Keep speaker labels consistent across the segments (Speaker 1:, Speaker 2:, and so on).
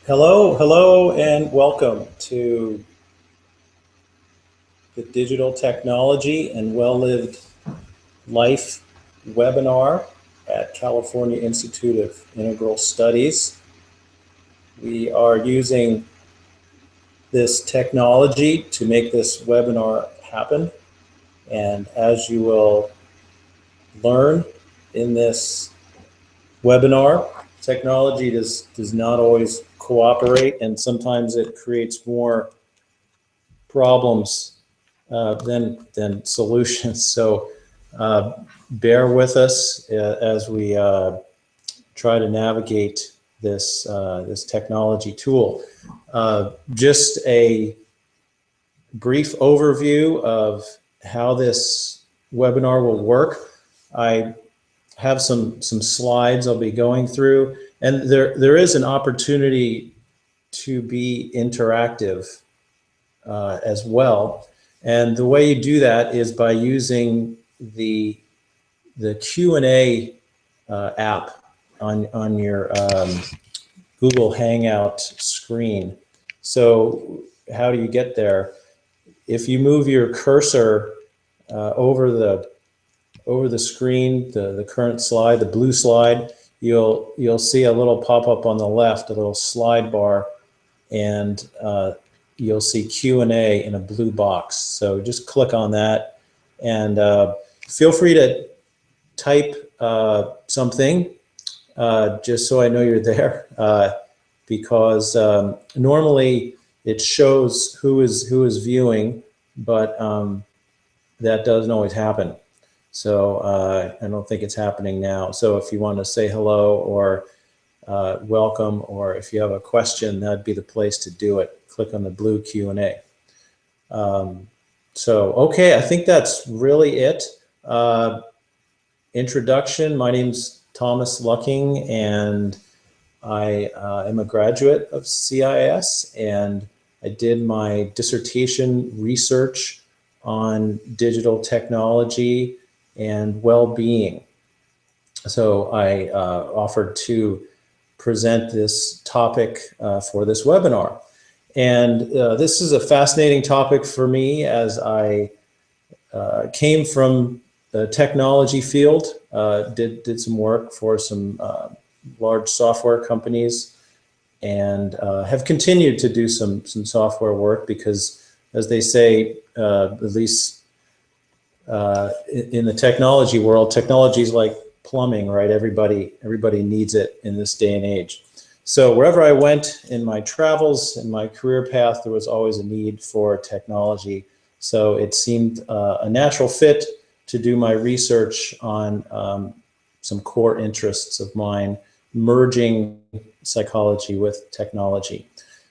Speaker 1: Hello, hello, and welcome to the Digital Technology and Well-Lived Life webinar at California Institute of Integral Studies. We are using this technology to make this webinar happen. And as you will learn in this webinar, technology does not always cooperate, and sometimes it creates more problems than solutions. So bear with us as we try to navigate this technology tool. Just a brief overview of how this webinar will work. I have some slides I'll be going through, and there is an opportunity to be interactive as well. And the way you do that is by using the Q&A app on your Google Hangout screen. So how do you get there? If you move your cursor over the screen, the current slide, the blue slide, you'll see a little pop-up on the left, a little slide bar, and you'll see Q&A in a blue box. So just click on that, and feel free to type something just so I know you're there, because normally it shows who is viewing, but that doesn't always happen. So I don't think it's happening now. So if you want to say hello or welcome, or if you have a question, that'd be the place to do it. Click on the blue Q&A. So, okay, I think that's really it. Introduction, my name's Thomas Lucking, and I am a graduate of CIS, and I did my dissertation research on digital technology and well-being. So I offered to present this topic for this webinar. And this is a fascinating topic for me, as I came from the technology field, did some work for some large software companies, and have continued to do some software work because, as they say, at least in the technology world, technology is like plumbing, right? Everybody needs it in this day and age. So wherever I went in my travels, in my career path, there was always a need for technology. So it seemed a natural fit to do my research on some core interests of mine, merging psychology with technology.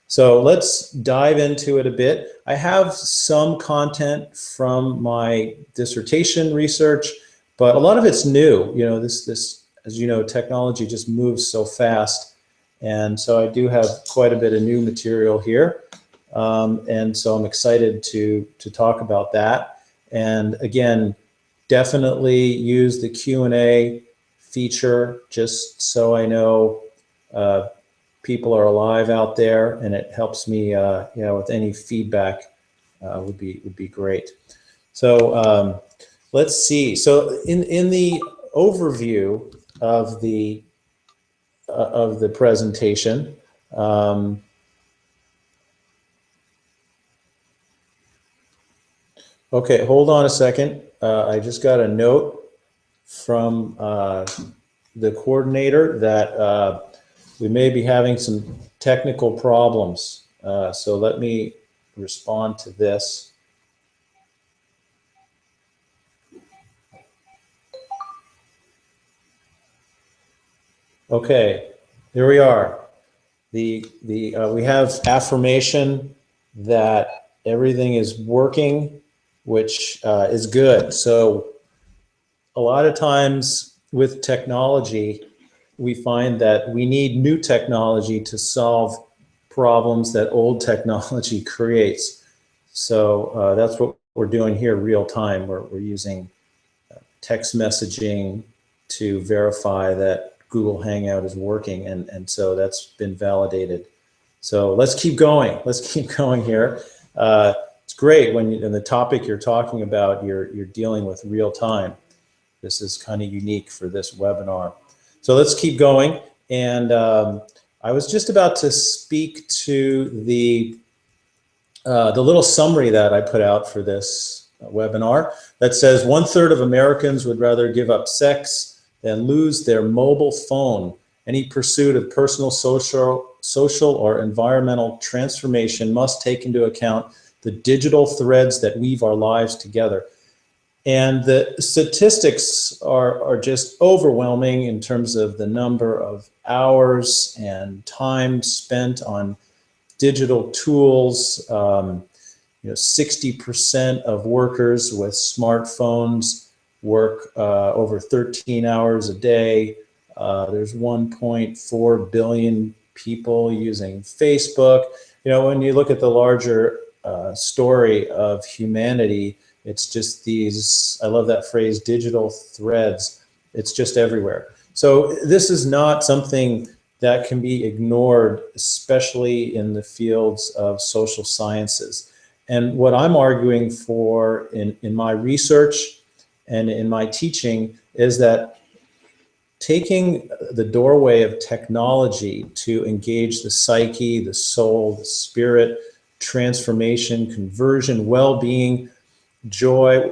Speaker 1: So let's dive into it a bit. I have some content from my dissertation research, but a lot of it's new. You know, this as you know, technology just moves so fast. And so I do have quite a bit of new material here. And so I'm excited to talk about that. And again, definitely use the Q&A feature just so I know people are alive out there, and it helps me, with any feedback would be great. So let's see. So in the overview of the presentation, okay, hold on a second. I just got a note from the coordinator that we may be having some technical problems. So let me respond to this. Okay, here we are. We have affirmation that everything is working, which is good. So a lot of times with technology, we find that we need new technology to solve problems that old technology creates. So that's what we're doing here real time. We're using text messaging to verify that Google Hangout is working, and so that's been validated So let's keep going. Let's keep going here. It's great when in the topic you're talking about, you're dealing with real time. This is kind of unique for this webinar. So let's keep going. And I was just about to speak to the little summary that I put out for this webinar that says 1/3 of Americans would rather give up sex than lose their mobile phone. Any pursuit of personal, social, or environmental transformation must take into account the digital threads that weave our lives together. And the statistics are just overwhelming in terms of the number of hours and time spent on digital tools. 60% of workers with smartphones work over 13 hours a day. There's 1.4 billion people using Facebook. When you look at the larger story of humanity, it's just these, I love that phrase, digital threads. It's just everywhere. So this is not something that can be ignored, especially in the fields of social sciences. And what I'm arguing for in my research and in my teaching is that taking the doorway of technology to engage the psyche, the soul, the spirit, transformation, conversion, well-being, joy,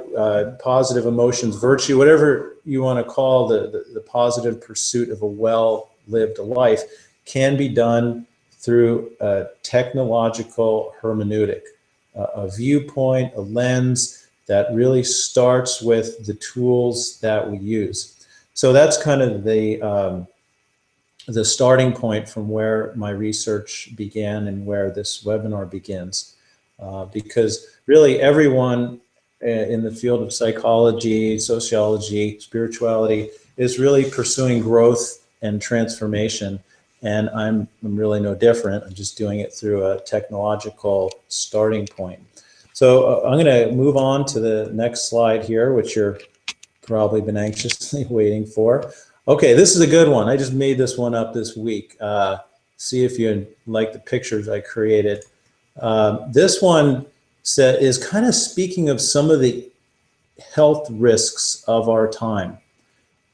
Speaker 1: positive emotions, virtue, whatever you want to call the positive pursuit of a well-lived life, can be done through a technological hermeneutic, a viewpoint, a lens that really starts with the tools that we use. So that's kind of the starting point from where my research began and where this webinar begins. Because really everyone in the field of psychology, sociology, spirituality is really pursuing growth and transformation. And I'm really no different. I'm just doing it through a technological starting point. So I'm going to move on to the next slide here, which you're probably been anxiously waiting for. Okay, this is a good one. I just made this one up this week. See if you like the pictures I created. This one is kind of speaking of some of the health risks of our time.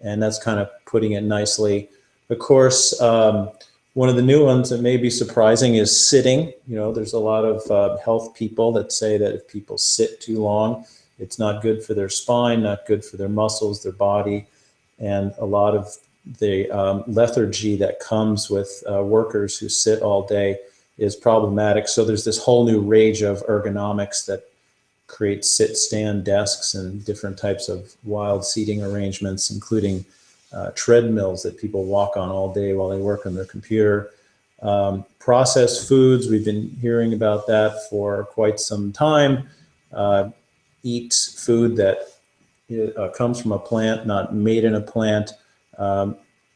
Speaker 1: And that's kind of putting it nicely. Of course, one of the new ones that may be surprising is sitting. There's a lot of health people that say that if people sit too long, it's not good for their spine, not good for their muscles, their body, and a lot of the lethargy that comes with workers who sit all day is problematic. So there's this whole new rage of ergonomics that creates sit-stand desks and different types of wild seating arrangements, including treadmills that people walk on all day while they work on their computer. Processed foods, we've been hearing about that for quite some time. Eat food that comes from a plant, not made in a plant.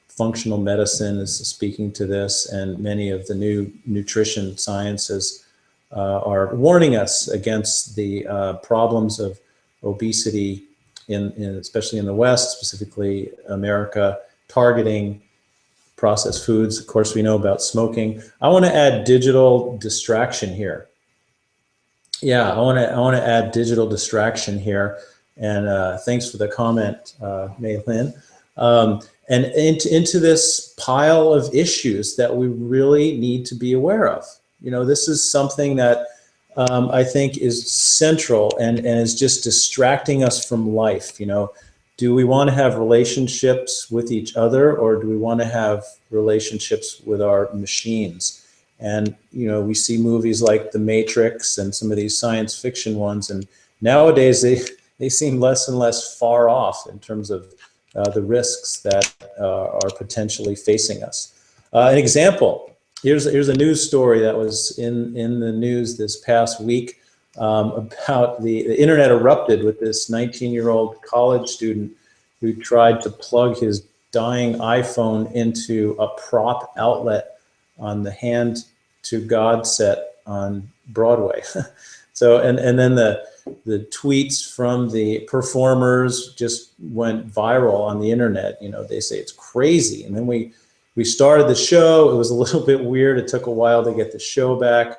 Speaker 1: Functional medicine is speaking to this, and many of the new nutrition sciences are warning us against the problems of obesity, especially in the West, specifically America, targeting processed foods. Of course, we know about smoking. I want to add digital distraction here. Yeah, I want to add digital distraction here. And thanks for the comment, Maylin. And into this pile of issues that we really need to be aware of. This is something that I think is central and is just distracting us from life. Do we want to have relationships with each other, or do we want to have relationships with our machines? And, we see movies like The Matrix and some of these science fiction ones, and nowadays they seem less and less far off in terms of the risks that are potentially facing us. An example, here's a news story that was in the news this past week about the internet erupted with this 19-year-old college student who tried to plug his dying iPhone into a prop outlet on the Hand to God set on Broadway. So, and then the tweets from the performers just went viral on the internet. They say it's crazy. And then we we started the show. It was a little bit weird. It took a while to get the show back.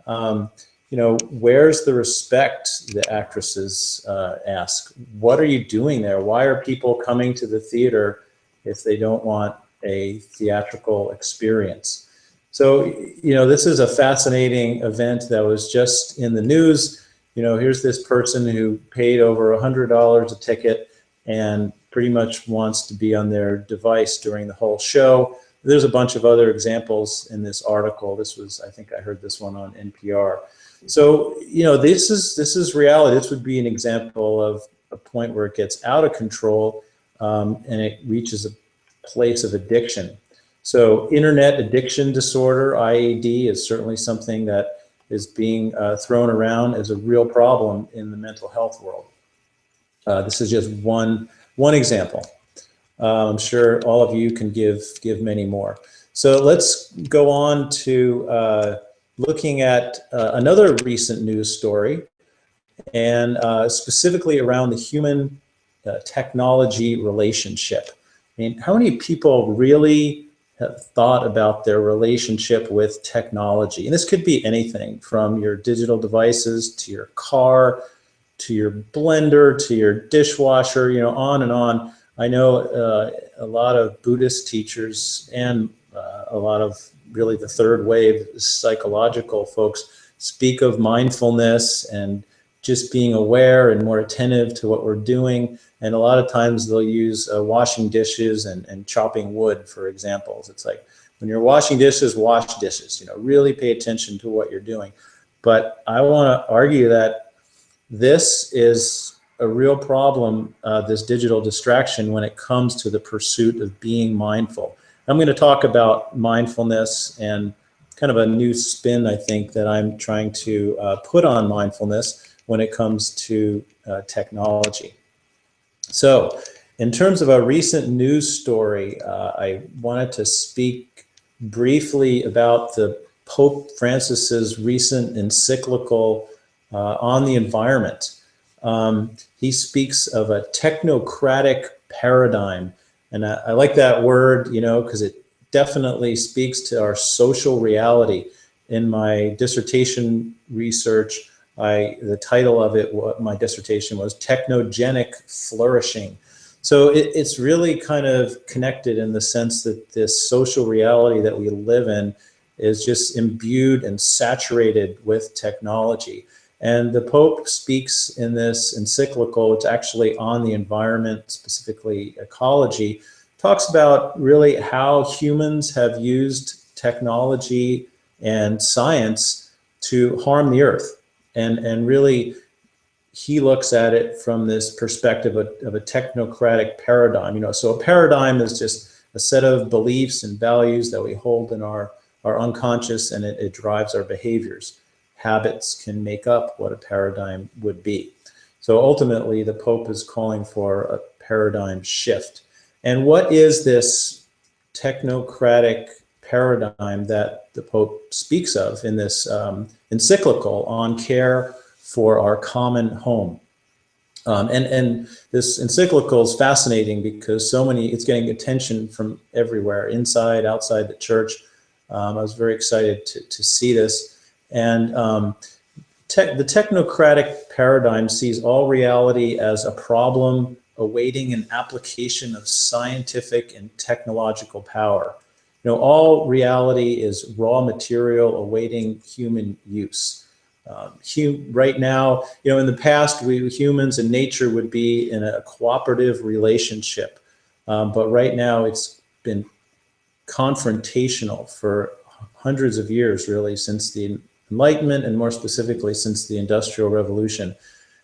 Speaker 1: You know, where's the respect, the actresses ask. What are you doing there? Why are people coming to the theater if they don't want a theatrical experience? So, you know, this is a fascinating event that was just in the news. You know, here's this person who paid over $100 a ticket and pretty much wants to be on their device during the whole show. There's a bunch of other examples in this article. This was, I think I heard this one on NPR. So, you know, this is reality. This would be an example of a point where it gets out of control and it reaches a place of addiction. So internet addiction disorder, IAD, is certainly something that is being thrown around as a real problem in the mental health world. This is just one example. I'm sure all of you can give many more. So let's go on to looking at another recent news story, and specifically around the human technology relationship. I mean, how many people really have thought about their relationship with technology? And this could be anything from your digital devices to your car, to your blender, to your dishwasher, you know, on and on. I know a lot of Buddhist teachers and a lot of really the third wave psychological folks speak of mindfulness and just being aware and more attentive to what we're doing. And a lot of times they'll use washing dishes and chopping wood, for examples. It's like, when you're washing dishes, wash dishes, you know, really pay attention to what you're doing. But I want to argue that this is a real problem, this digital distraction, when it comes to the pursuit of being mindful. I'm going to talk about mindfulness and kind of a new spin, I think, that I'm trying to put on mindfulness when it comes to technology. So in terms of a recent news story, I wanted to speak briefly about the Pope Francis's recent encyclical on the environment. He speaks of a technocratic paradigm. And I like that word, you know, because it definitely speaks to our social reality. In my dissertation research, the title of it, what my dissertation was, Technogenic Flourishing. So it's really kind of connected in the sense that this social reality that we live in is just imbued and saturated with technology. And the Pope speaks in this encyclical, it's actually on the environment, specifically ecology, talks about really how humans have used technology and science to harm the earth. And really, he looks at it from this perspective of a technocratic paradigm. You know, so a paradigm is just a set of beliefs and values that we hold in our unconscious, and it drives our behaviors. Habits can make up what a paradigm would be. So ultimately, the Pope is calling for a paradigm shift. And what is this technocratic paradigm that the Pope speaks of in this encyclical on care for our common home? And this encyclical is fascinating because it's getting attention from everywhere, inside, outside the church. I was very excited to see this. And the technocratic paradigm sees all reality as a problem awaiting an application of scientific and technological power. You know, all reality is raw material awaiting human use. Right now, you know, in the past, we humans and nature would be in a cooperative relationship. But right now, it's been confrontational for hundreds of years, really, since the Enlightenment, and more specifically since the Industrial Revolution.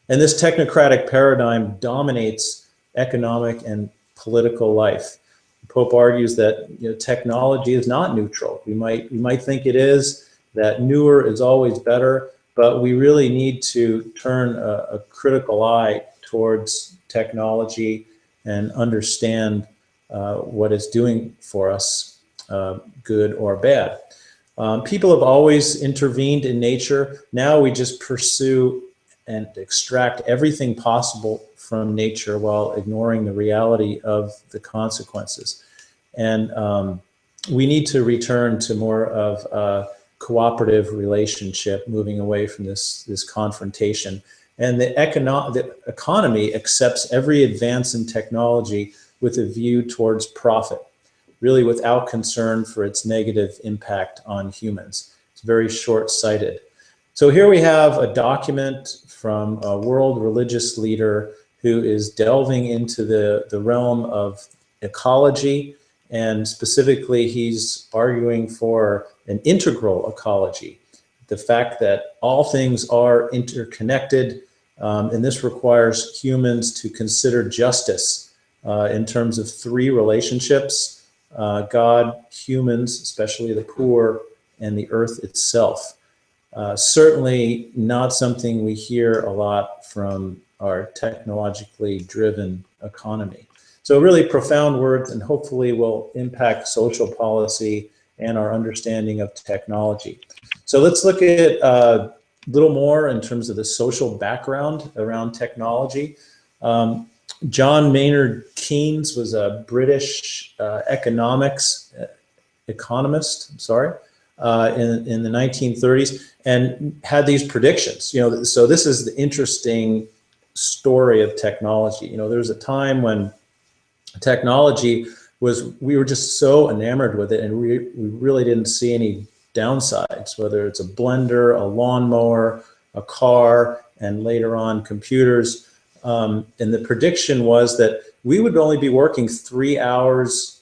Speaker 1: And this technocratic paradigm dominates economic and political life. The Pope argues that, you know, technology is not neutral. We might think it is, that newer is always better, but we really need to turn a critical eye towards technology and understand what it's doing for us, good or bad. People have always intervened in nature. Now we just pursue and extract everything possible from nature while ignoring the reality of the consequences. And we need to return to more of a cooperative relationship, moving away from this confrontation. And the economy accepts every advance in technology with a view towards profit, really without concern for its negative impact on humans. It's very short-sighted. So here we have a document from a world religious leader who is delving into the realm of ecology, and specifically he's arguing for an integral ecology, the fact that all things are interconnected, and this requires humans to consider justice in terms of three relationships: God, humans, especially the poor, and the earth itself. Certainly not something we hear a lot from our technologically driven economy. So really profound words, and hopefully will impact social policy and our understanding of technology. So let's look at a little more in terms of the social background around technology. John Maynard Keynes was a British economist in the 1930s, and had these predictions. You know, so this is the interesting story of technology. You know, there was a time when technology we were just so enamored with it, and we really didn't see any downsides, whether it's a blender, a lawnmower, a car, and later on computers. And the prediction was that we would only be working 3 hours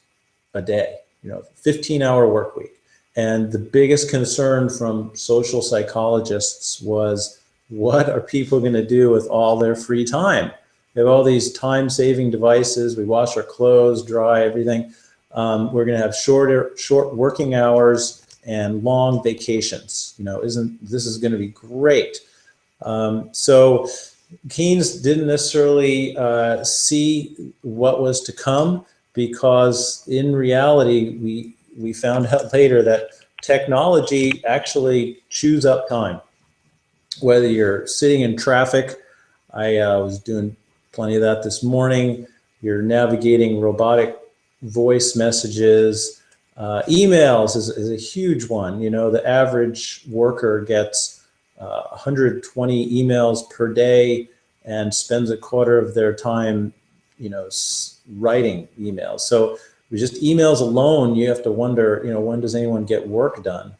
Speaker 1: a day, 15-hour work week. And the biggest concern from social psychologists was, what are people going to do with all their free time? We have all these time-saving devices. We wash our clothes, dry everything. We're going to have short working hours and long vacations. This is going to be great? So Keynes didn't necessarily see what was to come, because in reality, we found out later that technology actually chews up time. Whether you're sitting in traffic, I was doing plenty of that this morning, you're navigating robotic voice messages, emails is a huge one. The average worker gets 120 emails per day and spends a quarter of their time, writing emails. So with just emails alone, you have to wonder, when does anyone get work done?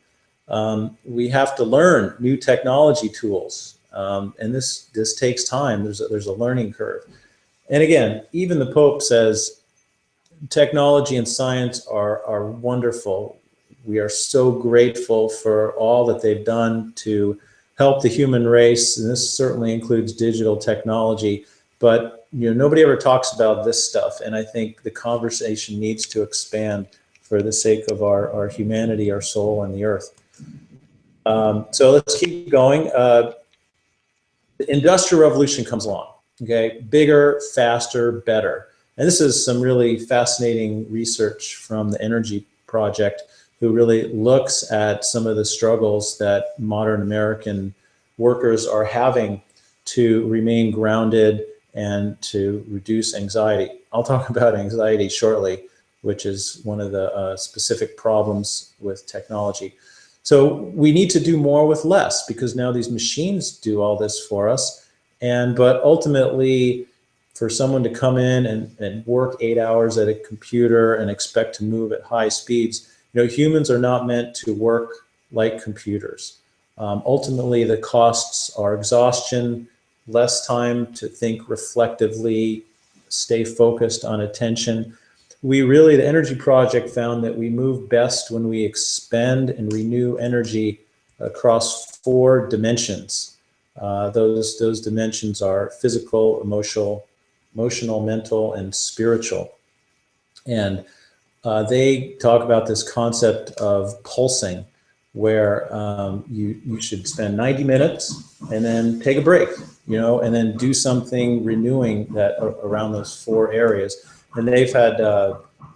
Speaker 1: We have to learn new technology tools, and this takes time. There's a learning curve. And again, even the Pope says technology and science are wonderful. We are so grateful for all that they've done to help the human race, and this certainly includes digital technology. But nobody ever talks about this stuff, and I think the conversation needs to expand for the sake of our humanity, our soul, and the earth. So let's keep going. The Industrial Revolution comes along. Okay, bigger, faster, better. And this is some really fascinating research from the Energy Project, who really looks at some of the struggles that modern American workers are having to remain grounded and to reduce anxiety. I'll talk about anxiety shortly, which is one of the specific problems with technology. So we need to do more with less, because now these machines do all this for us. But ultimately, for someone to come in and work 8 hours at a computer and expect to move at high speeds, humans are not meant to work like computers. Ultimately, the costs are exhaustion, less time to think reflectively, stay focused on attention. The Energy Project found that we move best when we expend and renew energy across 4 dimensions. Those dimensions are physical, emotional, mental, and spiritual. And they talk about this concept of pulsing, where you should spend 90 minutes and then take a break, and then do something renewing that around those 4 areas. And they've had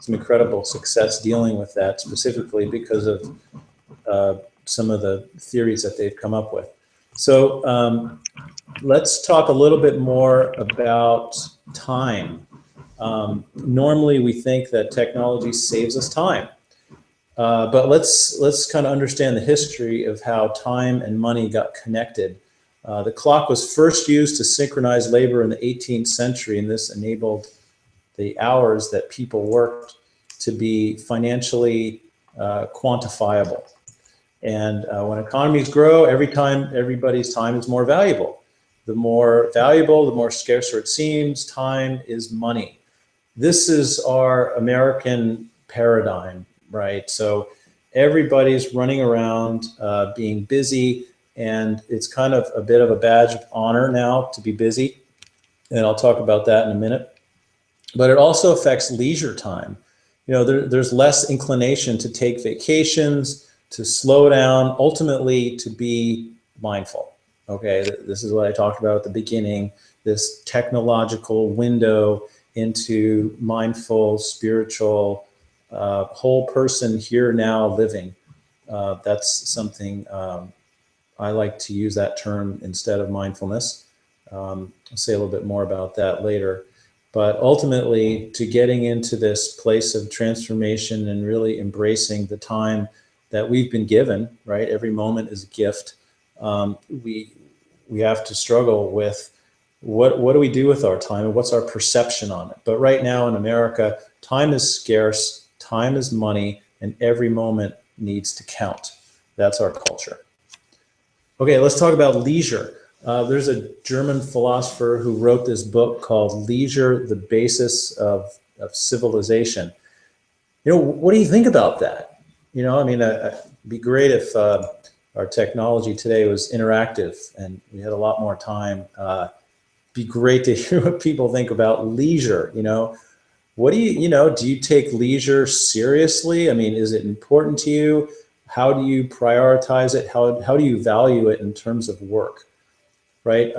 Speaker 1: some incredible success dealing with that, specifically because of some of the theories that they've come up with. So let's talk a little bit more about time. Normally we think that technology saves us time. But let's kind of understand the history of how time and money got connected. The clock was first used to synchronize labor in the 18th century, and this enabled the hours that people worked to be financially quantifiable. And when economies grow, everybody's time is more valuable. The more valuable, the more scarcer it seems. Time is money. This is our American paradigm, right? So everybody's running around being busy, and it's kind of a bit of a badge of honor now to be busy. And I'll talk about that in a minute. But it also affects leisure time. You know, there's less inclination to take vacations, to slow down, ultimately to be mindful. Okay, this is what I talked about at the beginning, this technological window into mindful, spiritual, whole person here now living. That's something I like to use that term instead of mindfulness. I'll say a little bit more about that later. But ultimately, to getting into this place of transformation and really embracing the time that we've been given, right? Every moment is a gift. We have to struggle with what do we do with our time and what's our perception on it. But right now in America, time is scarce, time is money, and every moment needs to count. That's our culture. Okay, let's talk about leisure. There's a German philosopher who wrote this book called Leisure, the Basis of Civilization. You know, what do you think about that? You know, I mean, it'd be great if our technology today was interactive and we had a lot more time. Be great to hear what people think about leisure. You know, what do you take leisure seriously? I mean, is it important to you? How do you prioritize it? How do you value it in terms of work? Right?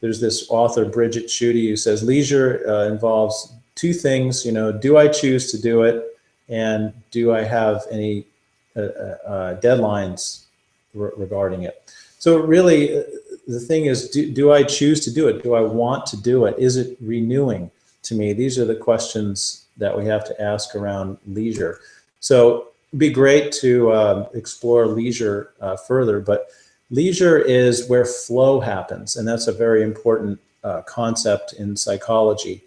Speaker 1: There's this author, Bridget Schutte, who says leisure involves two things. You know, do I choose to do it, and do I have any deadlines regarding it? So really, the thing is, do I choose to do it? Do I want to do it? Is it renewing to me? These are the questions that we have to ask around leisure. So it'd be great to explore leisure further, but leisure is where flow happens, and that's a very important concept in psychology.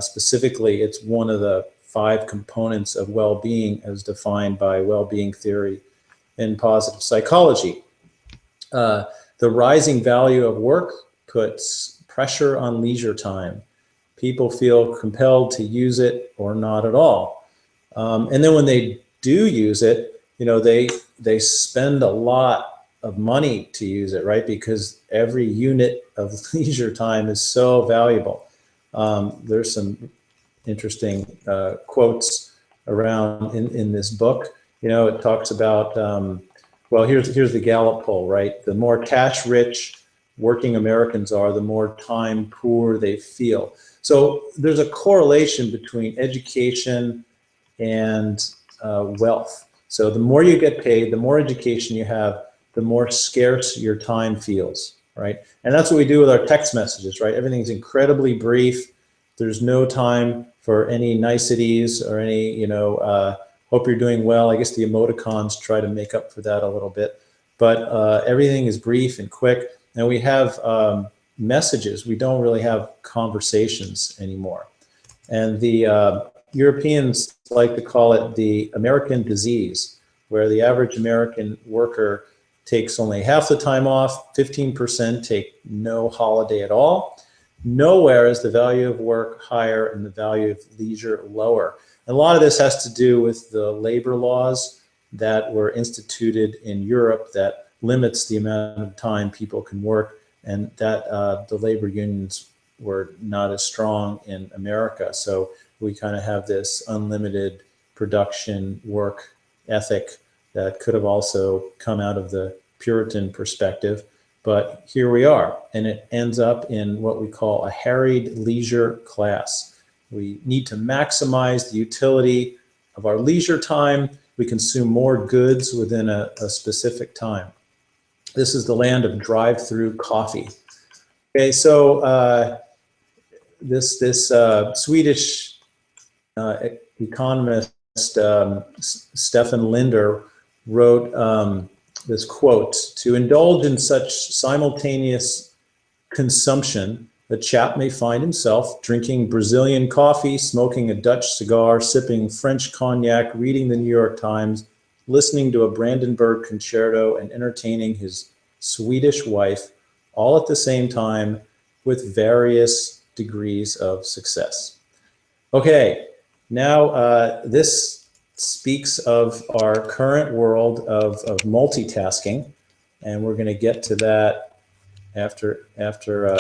Speaker 1: Specifically, it's one of the 5 components of well-being as defined by well-being theory in positive psychology. The rising value of work puts pressure on leisure time. People feel compelled to use it or not at all. And then when they do use it, you know, they spend a lot of money to use it, right? Because every unit of leisure time is so valuable. There's some interesting quotes around in this book. You know, it talks about, well, here's the Gallup poll, right? The more cash-rich working Americans are, the more time poor they feel. So there's a correlation between education and wealth. So the more you get paid, the more education you have, the more scarce your time feels, right? And that's what we do with our text messages, right? Everything's incredibly brief. There's no time for any niceties or any, you know, hope you're doing well. I guess the emoticons try to make up for that a little bit. But everything is brief and quick. And we have messages. We don't really have conversations anymore. And the Europeans like to call it the American disease, where the average American worker takes only half the time off, 15% take no holiday at all. Nowhere is the value of work higher and the value of leisure lower. And a lot of this has to do with the labor laws that were instituted in Europe that limits the amount of time people can work, and that the labor unions were not as strong in America. So we kind of have this unlimited production work ethic that could have also come out of the Puritan perspective. But here we are, and it ends up in what we call a harried leisure class. We need to maximize the utility of our leisure time. We consume more goods within a specific time. This is the land of drive-through coffee. Okay, so this Swedish economist Stephan Linder wrote this quote: "To indulge in such simultaneous consumption, a chap may find himself drinking Brazilian coffee, smoking a Dutch cigar, sipping French cognac, reading the New York Times, listening to a Brandenburg concerto, and entertaining his Swedish wife, all at the same time, with various degrees of success." Okay, now this speaks of our current world of multitasking, and we're going to get to that after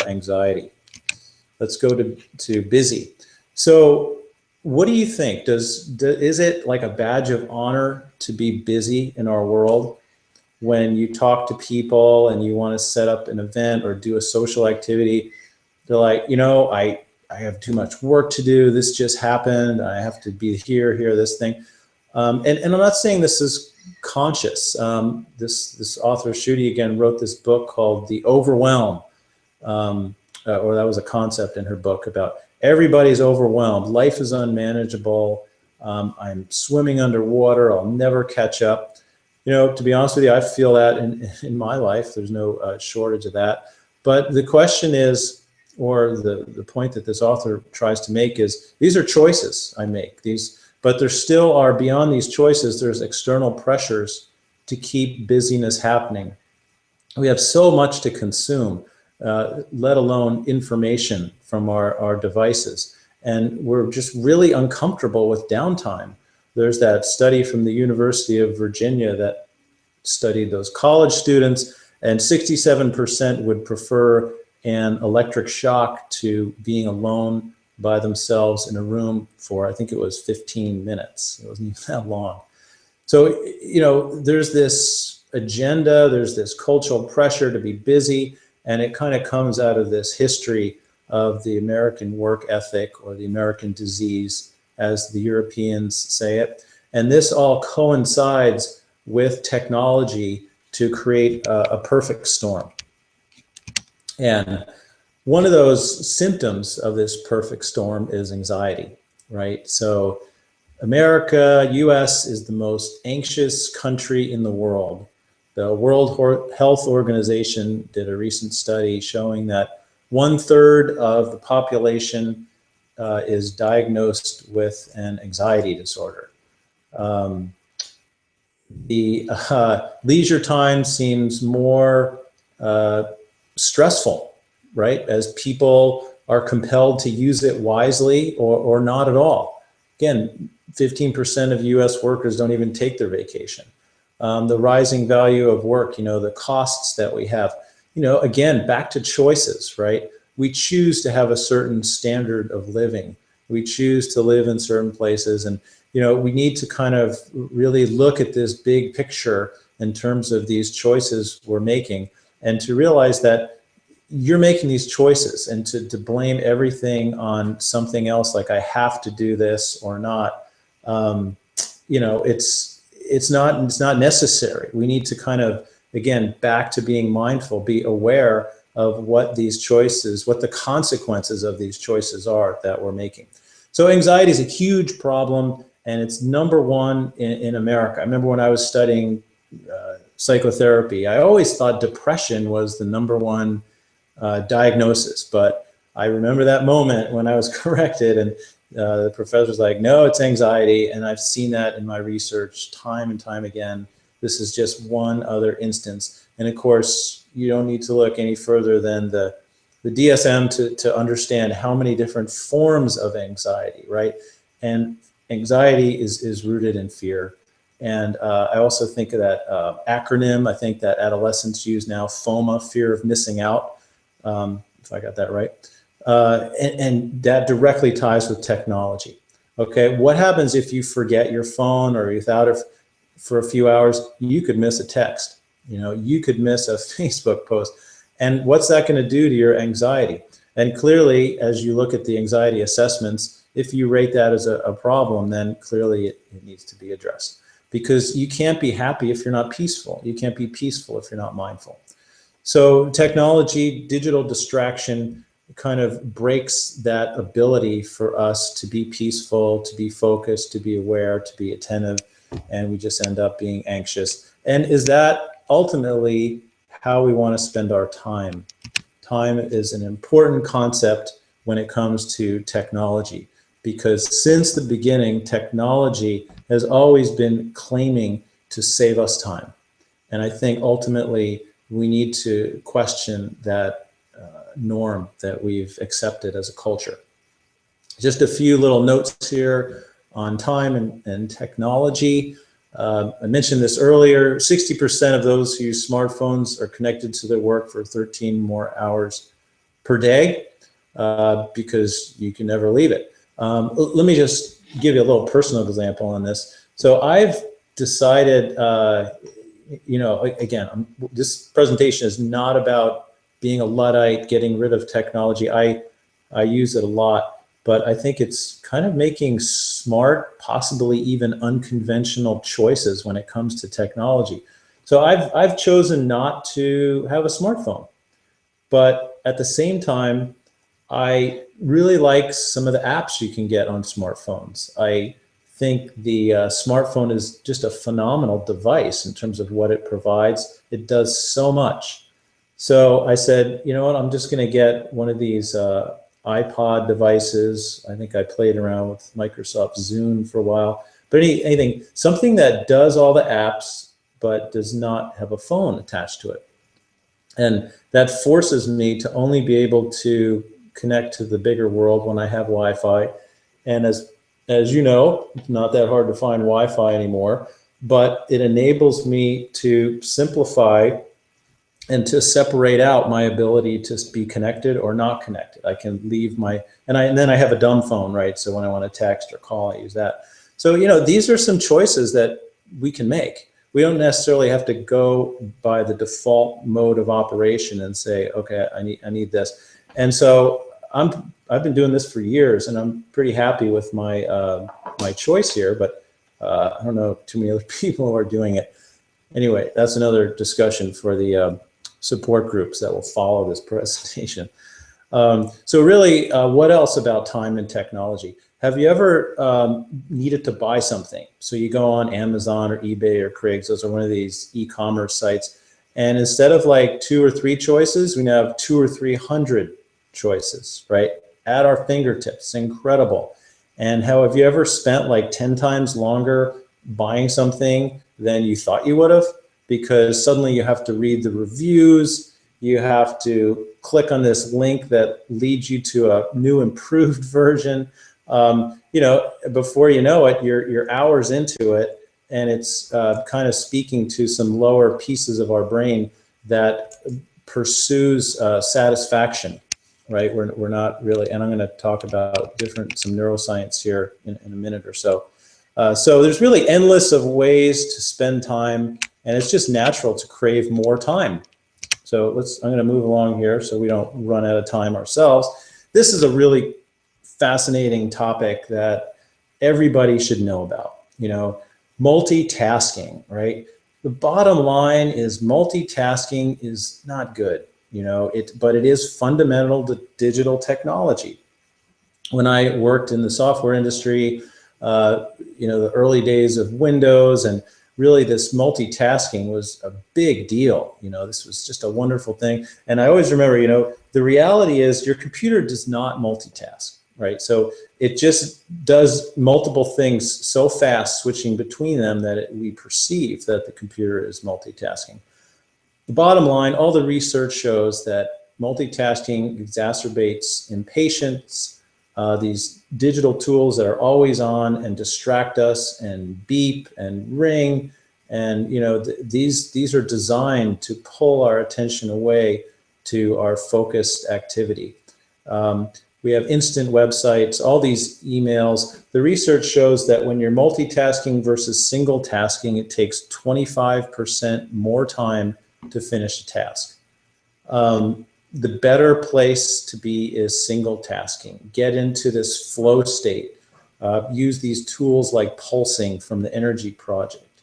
Speaker 1: anxiety. Let's go to busy. So what do you think? Is it like a badge of honor to be busy in our world? When you talk to people and you want to set up an event or do a social activity, they're like, you know, I have too much work to do. This just happened. I have to be here, this thing. And I'm not saying this is conscious. This author, Shruti, again, wrote this book called The Overwhelm, or that was a concept in her book about everybody's overwhelmed. Life is unmanageable. I'm swimming underwater. I'll never catch up. You know, to be honest with you, I feel that in my life. There's no shortage of that. But the question is, or the point that this author tries to make is, these are choices I make. But there still are, beyond these choices, there's external pressures to keep busyness happening. We have so much to consume, let alone information from our devices. And we're just really uncomfortable with downtime. There's that study from the University of Virginia that studied those college students, and 67% would prefer an electric shock to being alone by themselves in a room for, I think it was 15 minutes. It wasn't even that long. So, you know, there's this agenda, there's this cultural pressure to be busy, and it kind of comes out of this history of the American work ethic, or the American disease, as the Europeans say it. And this all coincides with technology to create a perfect storm. And one of those symptoms of this perfect storm is anxiety, right? So America, US, is the most anxious country in the world. The World Health Organization did a recent study showing that 1/3 of the population is diagnosed with an anxiety disorder. The leisure time seems more stressful, right? As people are compelled to use it wisely or not at all. Again, 15% of US workers don't even take their vacation. The rising value of work, you know, the costs that we have, you know, again, back to choices, right? We choose to have a certain standard of living. We choose to live in certain places. And, you know, we need to kind of really look at this big picture in terms of these choices we're making, and to realize that you're making these choices, and to blame everything on something else, like I have to do this or not, you know, it's not necessary. We need to kind of, again, back to being mindful, be aware of what these choices, what the consequences of these choices are that we're making. So anxiety is a huge problem, and it's #1 in America. I remember when I was studying psychotherapy, I always thought depression was the #1 diagnosis, but I remember that moment when I was corrected, and the professor's like, no, it's anxiety. And I've seen that in my research time and time again. This is just one other instance. And of course, you don't need to look any further than the DSM to understand how many different forms of anxiety, right? And anxiety is rooted in fear. And I also think of that acronym, I think that adolescents use now, FOMA, fear of missing out, if I got that right. And that directly ties with technology. Okay, what happens if you forget your phone or you're without it for a few hours? You could miss a text, you know, you could miss a Facebook post. And what's that going to do to your anxiety? And clearly, as you look at the anxiety assessments, if you rate that as a problem, then clearly it needs to be addressed. Because you can't be happy if you're not peaceful. You can't be peaceful if you're not mindful. So technology, digital distraction kind of breaks that ability for us to be peaceful, to be focused, to be aware, to be attentive, and we just end up being anxious. And is that ultimately how we want to spend our time? Time is an important concept when it comes to technology, because since the beginning, technology has always been claiming to save us time. And I think ultimately we need to question that norm that we've accepted as a culture. Just a few little notes here on time and technology. I mentioned this earlier, 60% of those who use smartphones are connected to their work for 13 more hours per day, because you can never leave it. Let me just give you a little personal example on this. So I've decided, you know, again, this presentation is not about being a Luddite, getting rid of technology. I use it a lot, but I think it's kind of making smart, possibly even unconventional choices when it comes to technology. So I've chosen not to have a smartphone, but at the same time, I really like some of the apps you can get on smartphones. I think the smartphone is just a phenomenal device in terms of what it provides. It does so much. So I said, you know what, I'm just going to get one of these iPod devices. I think I played around with Microsoft Zune for a while, but anything, something that does all the apps, but does not have a phone attached to it. And that forces me to only be able to connect to the bigger world when I have Wi-Fi. And as you know, it's not that hard to find Wi-Fi anymore, but it enables me to simplify and to separate out my ability to be connected or not connected. I can leave my, and then I have a dumb phone, right? So when I want to text or call, I use that. So, you know, these are some choices that we can make. We don't necessarily have to go by the default mode of operation and say, okay, I need this. And so I've been doing this for years, and I'm pretty happy with my my choice here, but I don't know too many other people who are doing it. Anyway, that's another discussion for the support groups that will follow this presentation. So really, what else about time and technology? Have you ever needed to buy something? So you go on Amazon or eBay or Craigslist or one of these e-commerce sites, and instead of like 2 or 3 choices, we now have 200 or 300 choices, right? At our fingertips, incredible. And how have you ever spent like 10 times longer buying something than you thought you would have? Because suddenly you have to read the reviews, you have to click on this link that leads you to a new improved version. You know, before you know it, you're hours into it, and it's kind of speaking to some lower pieces of our brain that pursues satisfaction, right? We're not really, and I'm going to talk about some neuroscience here in a minute or so. So there's really endless of ways to spend time, and it's just natural to crave more time. So I'm going to move along here so we don't run out of time ourselves. This is a really fascinating topic that everybody should know about, you know, multitasking, right? The bottom line is multitasking is not good, you know, but it is fundamental to digital technology. When I worked in the software industry, you know, the early days of Windows, and really this multitasking was a big deal. You know, this was just a wonderful thing. And I always remember, you know, the reality is your computer does not multitask, right? So it just does multiple things so fast, switching between them, that we perceive that the computer is multitasking. The bottom line, all the research shows that multitasking exacerbates impatience. These digital tools that are always on and distract us and beep and ring, and you know, these are designed to pull our attention away to our focused activity. We have instant websites, all these emails. The research shows that when you're multitasking versus single tasking, it takes 25% more time to finish a task. The better place to be is single tasking. Get into this flow state. Use these tools like pulsing from the Energy Project.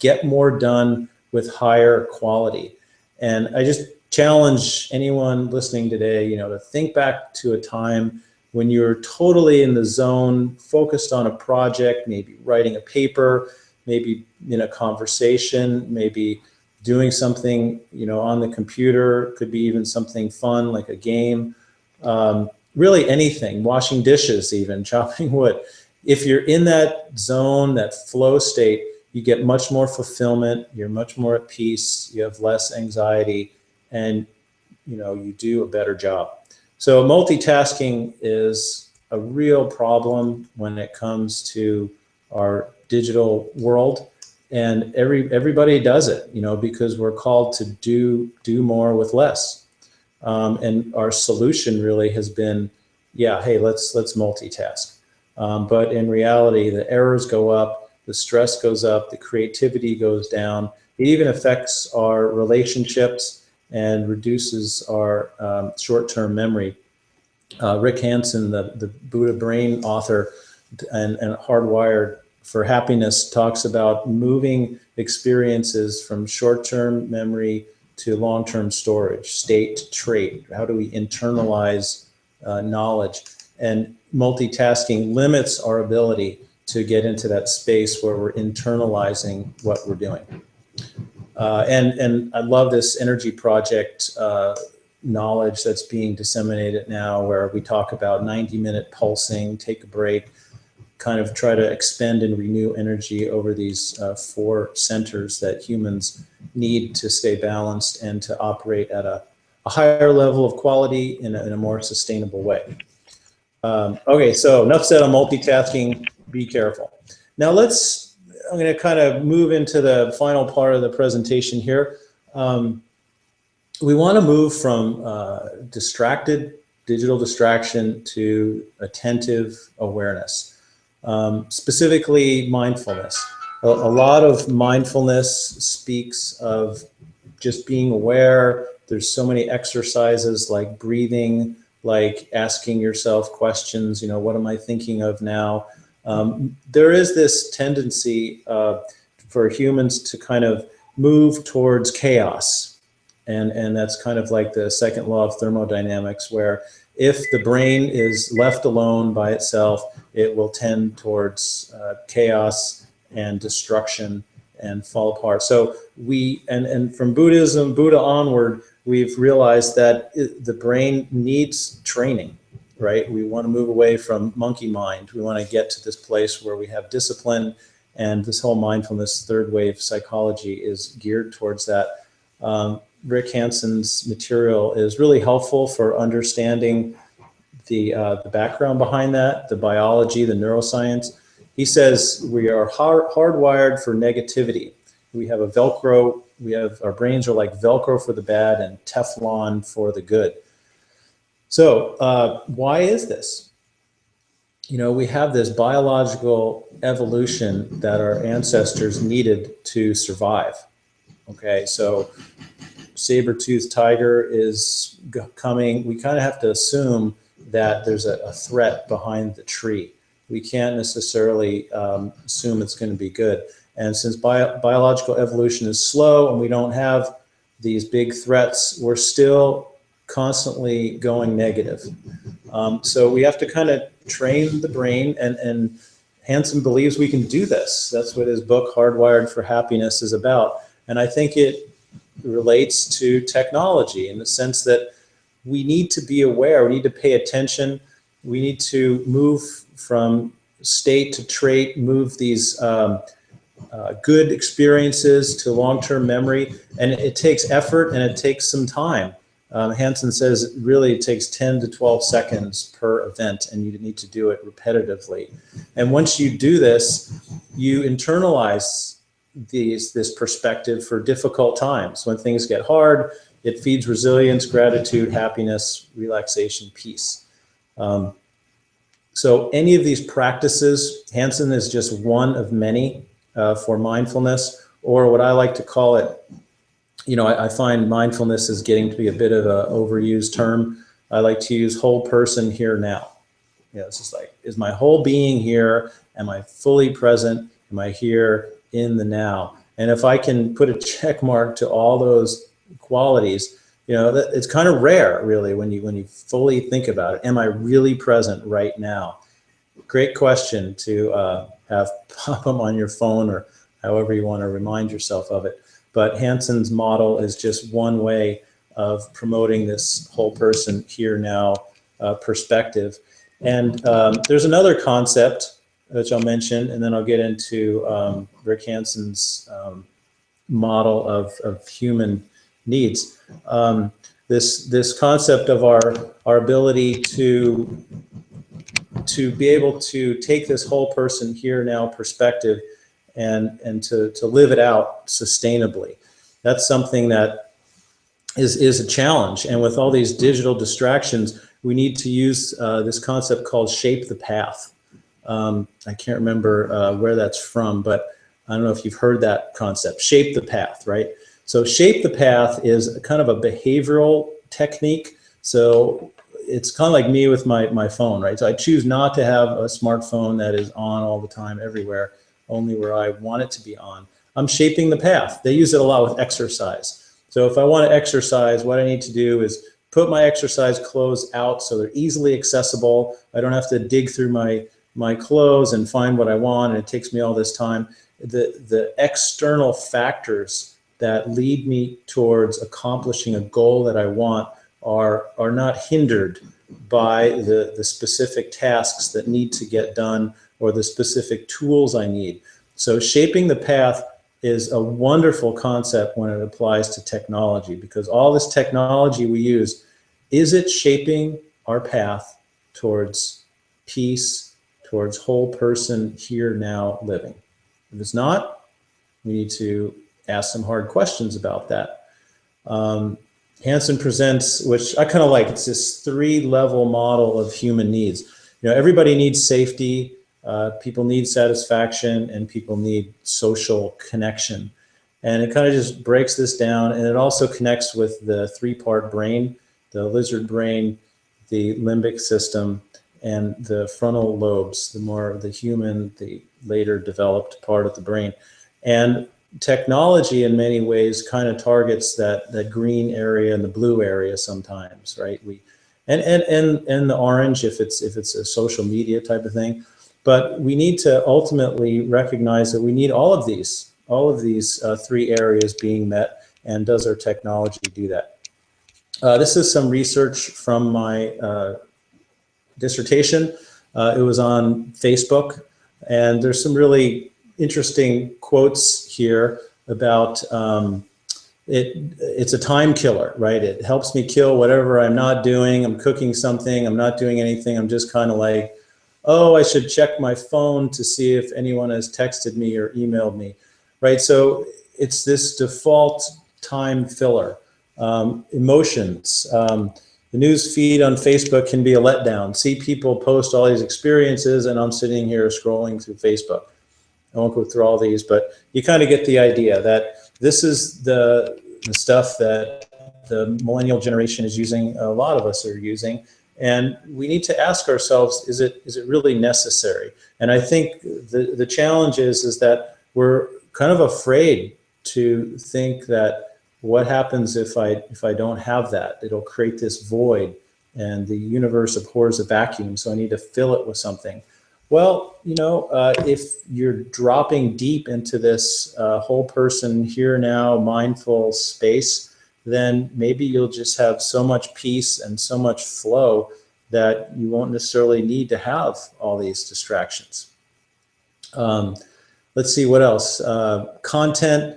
Speaker 1: Get more done with higher quality. And I just challenge anyone listening today, you know, to think back to a time when you're totally in the zone, focused on a project, maybe writing a paper, maybe in a conversation, maybe doing something, you know, on the computer, could be even something fun like a game, really anything, washing dishes, even chopping wood. If you're in that zone, that flow state, you get much more fulfillment, you're much more at peace, you have less anxiety, and you know, you do a better job. So multitasking is a real problem when it comes to our digital world, and everybody does it, you know, because we're called to do more with less. And our solution really has been, yeah, hey, let's multitask. But in reality, the errors go up, the stress goes up, the creativity goes down. It even affects our relationships and reduces our short-term memory. Rick Hansen, the Buddha Brain author and Hardwired for Happiness, talks about moving experiences from short-term memory to long-term storage, state to trait. How do we internalize knowledge? And multitasking limits our ability to get into that space where we're internalizing what we're doing. And I love this energy project knowledge that's being disseminated now, where we talk about 90-minute pulsing, take a break, kind of try to expend and renew energy over these 4 centers that humans need to stay balanced and to operate at a higher level of quality in a more sustainable way. Okay, so enough said on multitasking. Be careful. Now I'm going to kind of move into the final part of the presentation here. We want to move from digital distraction to attentive awareness, specifically mindfulness. A lot of mindfulness speaks of just being aware. There's so many exercises like breathing, like asking yourself questions, you know, what am I thinking of now? There is this tendency for humans to kind of move towards chaos. And that's kind of like the second law of thermodynamics, where if the brain is left alone by itself, it will tend towards chaos and destruction and fall apart. So and from Buddha onward, we've realized that the brain needs training, right? We want to move away from monkey mind. We want to get to this place where we have discipline, and this whole mindfulness third wave psychology is geared towards that. Rick Hansen's material is really helpful for understanding the background behind that, the biology, the neuroscience. He says we are hardwired for negativity. We have a Velcro, our brains are like Velcro for the bad and Teflon for the good. So why is this? You know, we have this biological evolution that our ancestors needed to survive. Okay, so saber-toothed tiger is coming. We kind of have to assume that there's a threat behind the tree. We can't necessarily assume it's going to be good. And since biological evolution is slow and we don't have these big threats, we're still constantly going negative. So we have to kind of train the brain, and Hansen believes we can do this. That's what his book, Hardwired for Happiness, is about. And I think it relates to technology in the sense that we need to be aware, we need to pay attention, we need to move from state to trait, move these good experiences to long-term memory, and it takes effort and it takes some time. Hansen says really it takes 10 to 12 seconds per event, and you need to do it repetitively. And once you do this, you internalize this perspective for difficult times. When things get hard, it feeds resilience, gratitude, happiness, relaxation, peace. So any of these practices, Hansen is just one of many for mindfulness, or what I like to call it, you know, I find mindfulness is getting to be a bit of an overused term. I like to use whole person here now. You know, it's just like, is my whole being here? Am I fully present? Am I here in the now? And if I can put a check mark to all those qualities, it's kind of rare, really, when you fully think about it. Am I really present right now? Great question to have pop them on your phone or however you want to remind yourself of it. But Hanson's model is just one way of promoting this whole person here now perspective. And there's another concept which I'll mention, and then I'll get into Rick Hanson's model of human needs. This concept of our ability to be able to take this whole person here now perspective and to live it out sustainably. That's something that is a challenge. And with all these digital distractions, we need to use this concept called shape the path. I can't remember where that's from, but I don't know if you've heard that concept, shape the path, right? So shape the path is kind of a behavioral technique. So it's kind of like me with my phone, right? So I choose not to have a smartphone that is on all the time everywhere, only where I want it to be on. I'm shaping the path. They use it a lot with exercise. So if I want to exercise, what I need to do is put my exercise clothes out so they're easily accessible. I don't have to dig through my clothes and find what I want, and it takes me all this time. The external factors that lead me towards accomplishing a goal that I want are not hindered by the specific tasks that need to get done or the specific tools I need. So shaping the path is a wonderful concept when it applies to technology, because all this technology we use, is it shaping our path towards peace, towards whole person here now living? If it's not, we need to ask some hard questions about that. Hanson presents, which I kind of like, it's this 3-level model of human needs. Everybody needs safety, people need satisfaction, and people need social connection. And it kind of just breaks this down, and it also connects with the 3-part brain, the lizard brain, the limbic system, and the frontal lobes, the human, the later developed part of the brain. And technology in many ways kind of targets that green area and the blue area sometimes, right? And the orange if it's a social media type of thing. But we need to ultimately recognize that we need all of these 3 areas being met. And does our technology do that? This is some research from my dissertation. It was on Facebook, and there's some really interesting quotes here about it's a time killer, right? It helps me kill whatever I'm not doing. I'm cooking something, I'm not doing anything. I'm just kind of like, oh, I should check my phone to see if anyone has texted me or emailed me, right? So it's this default time filler. Emotions. The news feed on Facebook can be a letdown. See people post all these experiences, and I'm sitting here scrolling through Facebook. I won't go through all these, but you kind of get the idea that this is the stuff that the millennial generation is using, a lot of us are using, and we need to ask ourselves, is it really necessary? And I think the challenge is that we're kind of afraid to think that what happens if I don't have that? It'll create this void, and the universe abhors a vacuum, so I need to fill it with something. Well, if you're dropping deep into this whole person here now mindful space, then maybe you'll just have so much peace and so much flow that you won't necessarily need to have all these distractions. Let's see what else. Content,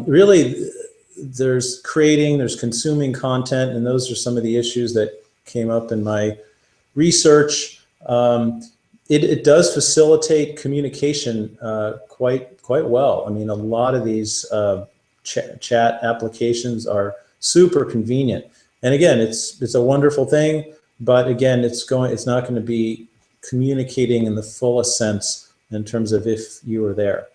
Speaker 1: really, there's consuming content, and those are some of the issues that came up in my research. It does facilitate communication quite well. I mean, a lot of these chat applications are super convenient, and again, it's a wonderful thing. But again, it's not going to be communicating in the fullest sense in terms of if you were there.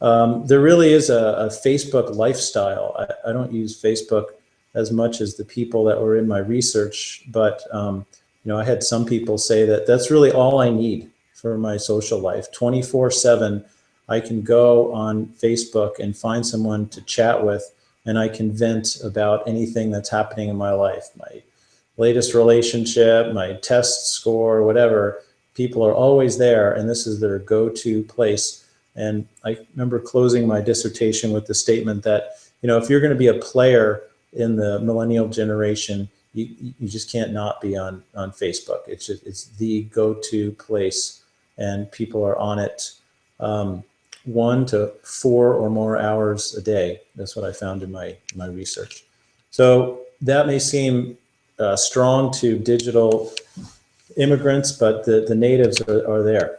Speaker 1: There really is a Facebook lifestyle. I don't use Facebook as much as the people that were in my research, but I had some people say that that's really all I need for my social life. 24/7, I can go on Facebook and find someone to chat with and I can vent about anything that's happening in my life, my latest relationship, my test score, whatever. People are always there, and this is their go-to place. And I remember closing my dissertation with the statement that, if you're going to be a player in the millennial generation, you just can't not be on Facebook. It's the go-to place, and people are on it 1 to 4 or more hours a day. That's what I found in my research. So that may seem strong to digital immigrants, but the natives are there.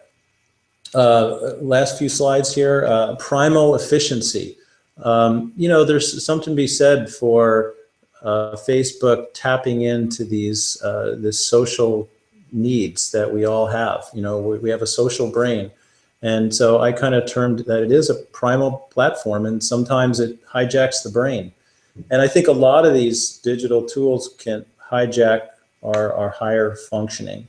Speaker 1: Last few slides here, primal efficiency. There's something to be said for Facebook tapping into these this social needs that we all have. We have a social brain. And so I kind of termed that it is a primal platform, and sometimes it hijacks the brain. And I think a lot of these digital tools can hijack our higher functioning.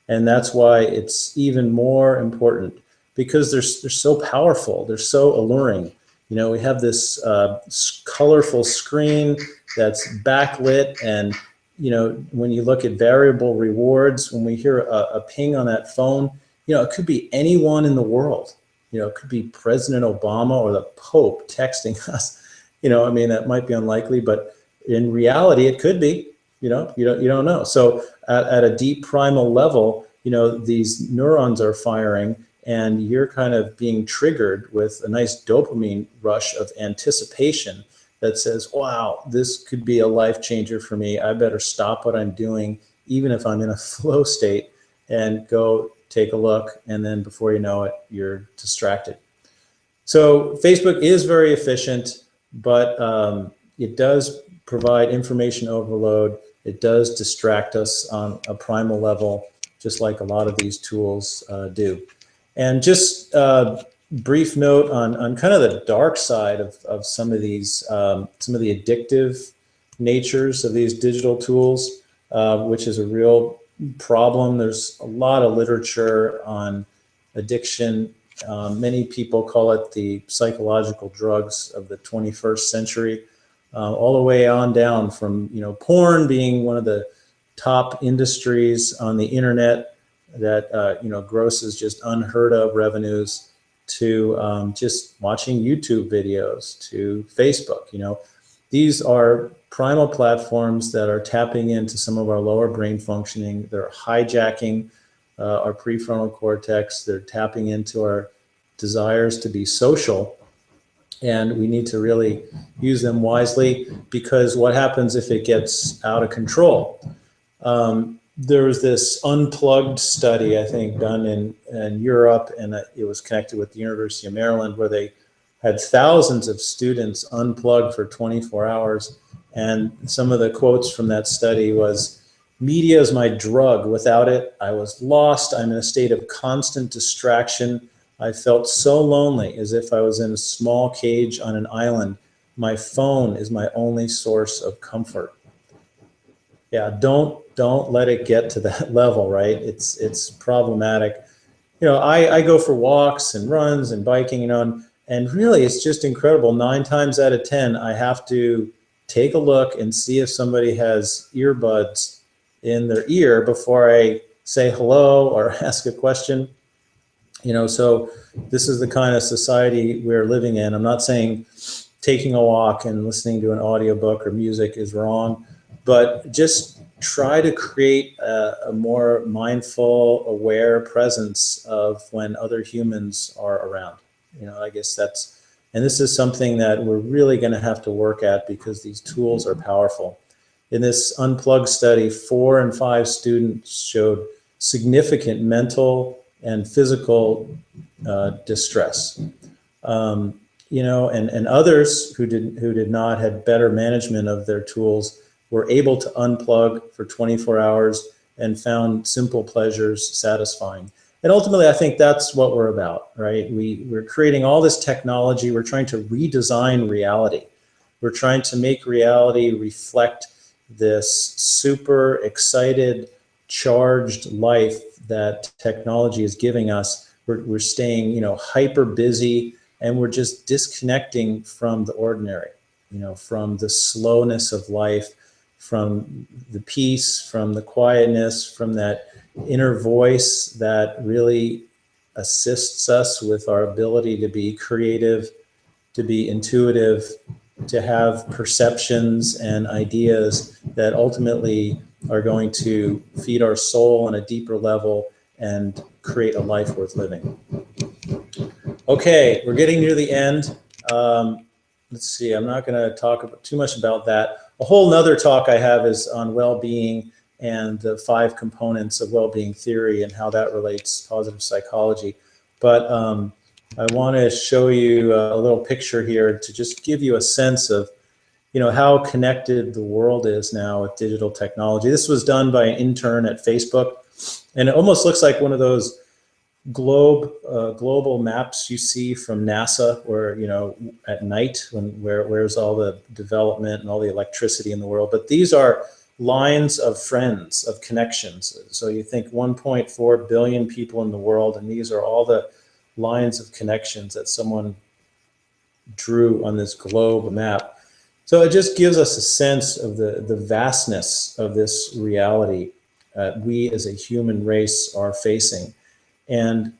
Speaker 1: And that's why it's even more important, because they're so powerful, they're so alluring. We have this colorful screen that's backlit, and when you look at variable rewards, when we hear a ping on that phone, it could be anyone in the world. It could be President Obama or the Pope texting us. That might be unlikely, but in reality, it could be. You don't know. So at a deep primal level, these neurons are firing, and you're kind of being triggered with a nice dopamine rush of anticipation that says, wow, this could be a life changer for me. I better stop what I'm doing, even if I'm in a flow state, and go take a look. And then before you know it, you're distracted. So Facebook is very efficient, but it does provide information overload. It does distract us on a primal level, just like a lot of these tools do. And just brief note on kind of the dark side of some of these, some of the addictive natures of these digital tools, which is a real problem. There's a lot of literature on addiction. Many people call it the psychological drugs of the 21st century, all the way on down from, porn being one of the top industries on the internet that, grosses just unheard of revenues, to just watching YouTube videos, to Facebook. These are primal platforms that are tapping into some of our lower brain functioning. They're hijacking our prefrontal cortex. They're tapping into our desires to be social. And we need to really use them wisely, because what happens if it gets out of control? There was this unplugged study, I think, done in Europe, and it was connected with the University of Maryland, where they had thousands of students unplugged for 24 hours. And some of the quotes from that study was, "Media is my drug. Without it, I was lost. I'm in a state of constant distraction. I felt so lonely, as if I was in a small cage on an island. My phone is my only source of comfort." Yeah, don't let it get to that level, right? It's problematic. I go for walks and runs and biking, and really it's just incredible. 9 times out of 10, I have to take a look and see if somebody has earbuds in their ear before I say hello or ask a question. So this is the kind of society we're living in. I'm not saying taking a walk and listening to an audiobook or music is wrong, but just try to create a more mindful, aware presence of when other humans are around. I guess and this is something that we're really going to have to work at, because these tools are powerful. In this unplugged study, 4 and 5 students showed significant mental and physical distress. And others who did not had better management of their tools were able to unplug for 24 hours and found simple pleasures satisfying. And ultimately, I think that's what we're about, right? We're creating all this technology. We're trying to redesign reality. We're trying to make reality reflect this super excited, charged life that technology is giving us. We're staying, hyper busy, and we're just disconnecting from the ordinary. from the slowness of life, from the peace, from the quietness, from that inner voice that really assists us with our ability to be creative, to be intuitive, to have perceptions and ideas that ultimately are going to feed our soul on a deeper level and create a life worth living. Okay, we're getting near the end. Let's see, I'm not going to talk too much about that. A whole nother talk I have is on well-being and the 5 components of well-being theory and how that relates to positive psychology. But I want to show you a little picture here to just give you a sense of how connected the world is now with digital technology. This was done by an intern at Facebook, and it almost looks like one of those global maps you see from NASA, where at night where's all the development and all the electricity in the world. But these are lines of friends, of connections. So you think 1.4 billion people in the world, and these are all the lines of connections that someone drew on this globe map. So it just gives us a sense of the vastness of this reality we as a human race are facing. And,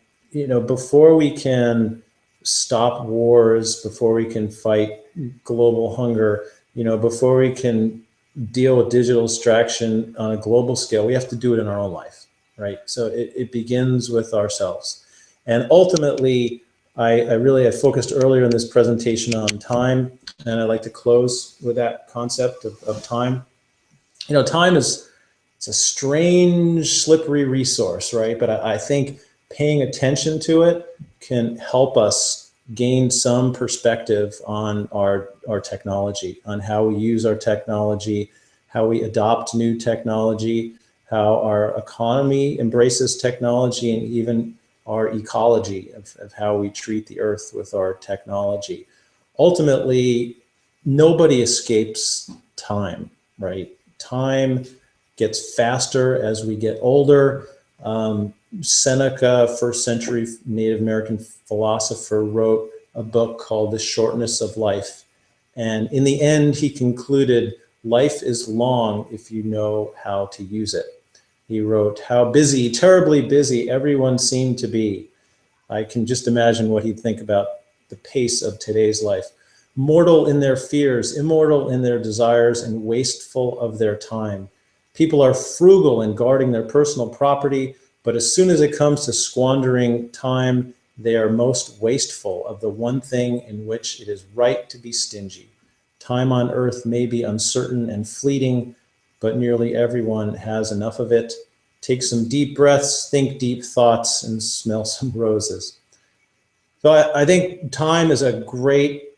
Speaker 1: before we can stop wars, before we can fight global hunger, before we can deal with digital distraction on a global scale, we have to do it in our own life, right? So it begins with ourselves. And ultimately, I focused earlier in this presentation on time, and I'd like to close with that concept of time. Time it's a strange, slippery resource, right? But I think paying attention to it can help us gain some perspective on our technology, on how we use our technology, how we adopt new technology, how our economy embraces technology, and even our ecology of how we treat the earth with our technology. Ultimately, nobody escapes time, right? Time gets faster as we get older. Seneca, first century Native American philosopher, wrote a book called The Shortness of Life. And in the end, he concluded, life is long if you know how to use it. He wrote, how busy, terribly busy everyone seemed to be. I can just imagine what he'd think about the pace of today's life. Mortal in their fears, immortal in their desires, and wasteful of their time. People are frugal in guarding their personal property, but as soon as it comes to squandering time, they are most wasteful of the one thing in which it is right to be stingy. Time on earth may be uncertain and fleeting, but nearly everyone has enough of it. Take some deep breaths, think deep thoughts, and smell some roses. So I think time is a great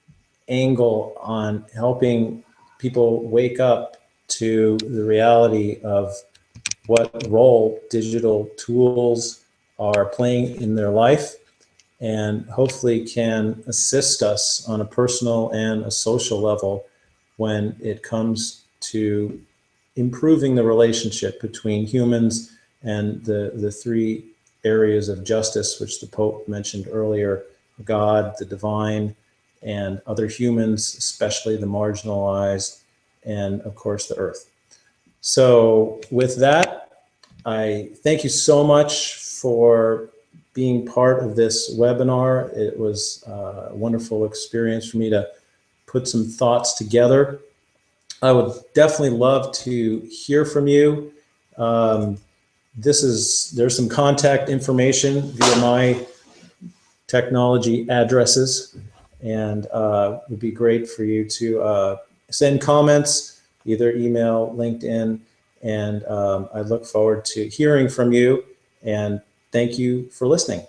Speaker 1: angle on helping people wake up to the reality of what role digital tools are playing in their life, and hopefully can assist us on a personal and a social level when it comes to improving the relationship between humans and the 3 areas of justice, which the Pope mentioned earlier: God, the divine, and other humans, especially the marginalized, and of course the earth. So with that, I thank you so much for being part of this webinar. It was a wonderful experience for me to put some thoughts together. I would definitely love to hear from you. There's some contact information via my technology addresses, and it would be great for you to send comments, either email, LinkedIn, and I look forward to hearing from you, and thank you for listening.